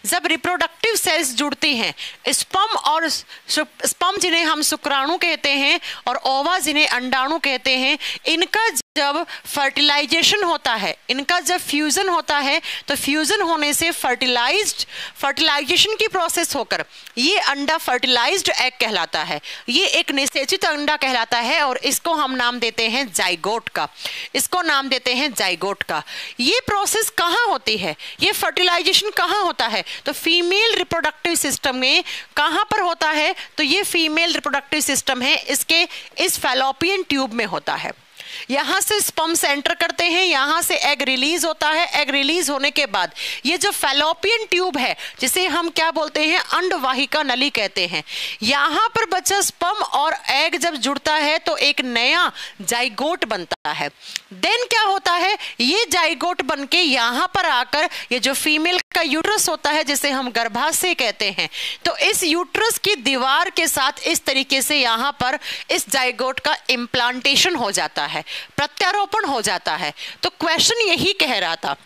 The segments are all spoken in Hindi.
जब रिप्रोडक्टिव सेल्स जुड़ती हैं, स्पर्म जिन्हें हम शुक्राणु कहते हैं और ओवा जिन्हें अंडाणु कहते हैं, इनका जब फर्टिलाइजेशन होता है, इनका जब फ्यूजन होता है, तो फ्यूजन होने से फर्टिलाइजेशन की प्रोसेस होकर ये अंडा फर्टिलाइज्ड एग कहलाता है, ये एक निषेचित अंडा कहलाता है और इसको हम नाम देते हैं जाइगोट का, इसको नाम देते हैं जाइगोट का। ये प्रोसेस कहाँ होती है, ये फर्टिलाइजेशन कहाँ होता है, तो फीमेल रिप्रोडक्टिव सिस्टम में कहाँ पर होता है, तो ये फीमेल रिप्रोडक्टिव सिस्टम है, इसके इस फैलोपियन ट्यूब में होता है। यहां से स्पर्म्स एंटर करते हैं, यहां से एग रिलीज होता है, एग रिलीज होने के बाद ये जो फैलोपियन ट्यूब है जिसे हम क्या बोलते हैं, अंडवाहिका नली कहते हैं, यहां पर बच्चा स्पर्म और एग जब जुड़ता है तो एक नया जाइगोट बनता है। देन क्या होता है, ये जाइगोट बनके यहां पर आकर ये जो फीमेल का यूट्रस होता है जिसे हम गर्भाशय कहते हैं, तो इस यूट्रस की दीवार के साथ इस तरीके से यहां पर इस जाइगोट का इम्प्लांटेशन हो जाता है, प्रत्यारोपण हो जाता है। तो क्वेश्चन यही कह रहा था,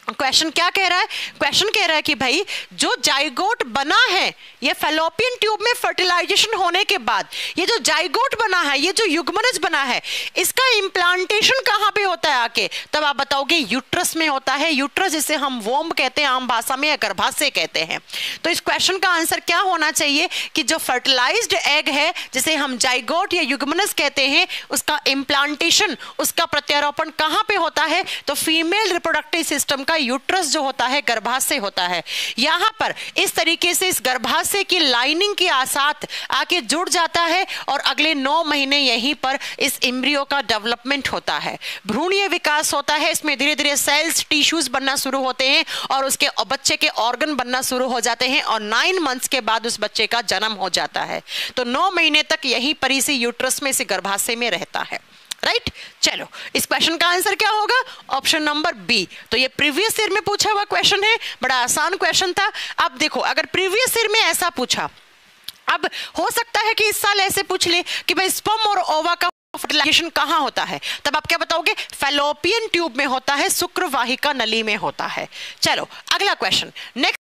क्वेश्चन क्या कह रहा है, क्वेश्चन कह रहा है कि भाई जो जाइगोट बना है, ये फैलोपियन ट्यूब में फर्टिलाइजेशन होने के बाद ये जो जाइगोट बना है, ये जो युग्मनज बना है, इसका इम्प्लांटेशन कहाँ पे होता है आके, तब आप बताओगे यूट्रस में होता है। यूट्रस जिसे हम वोम्ब कहते हैं आम भाषा में, या गर्भाशय कहते हैं। तो इस क्वेश्चन का आंसर क्या होना चाहिए कि जो फर्टिलाइज्ड एग है जिसे हम जाइगोट या युग्मनज कहते हैं, उसका इम्प्लांटेशन, उसका प्रत्यारोपण कहाँ पे होता है, तो फीमेल रिप्रोडक्टिव सिस्टम का यूट्रस जो होता है, गर्भाशय होता है। यहां पर इस तरीके से इस गर्भाशय की लाइनिंग के साथ आके जुड़ जाता है और अगले 9 महीने यहीं पर इस एम्ब्रियो का डेवलपमेंट होता है, भ्रूणीय विकास होता है। इसमें धीरे धीरे सेल्स, टिश्यूज बनना शुरू होते हैं और उसके बच्चे के ऑर्गन बनना शुरू हो जाते हैं और 9 मंथ्स के बाद उस बच्चे का जन्म हो जाता है। तो 9 महीने तक यहीं पर इसी यूट्रस में, इसी गर्भाशय में रहता है। राइट, चलो इस क्वेश्चन का आंसर क्या होगा, ऑप्शन नंबर बी। तो ये प्रीवियस ईयर में पूछा हुआ क्वेश्चन है, बड़ा आसान क्वेश्चन था। अब देखो, अगर प्रीवियस ईयर में ऐसा पूछा, अब हो सकता है कि इस साल ऐसे पूछ ले कि भाई स्पर्म और ओवा का फर्टिलाइजेशन कहां होता है, तब आप क्या बताओगे, फैलोपियन ट्यूब में होता है, शुक्रवाहिका नली में होता है। चलो अगला क्वेश्चन, नेक्स्ट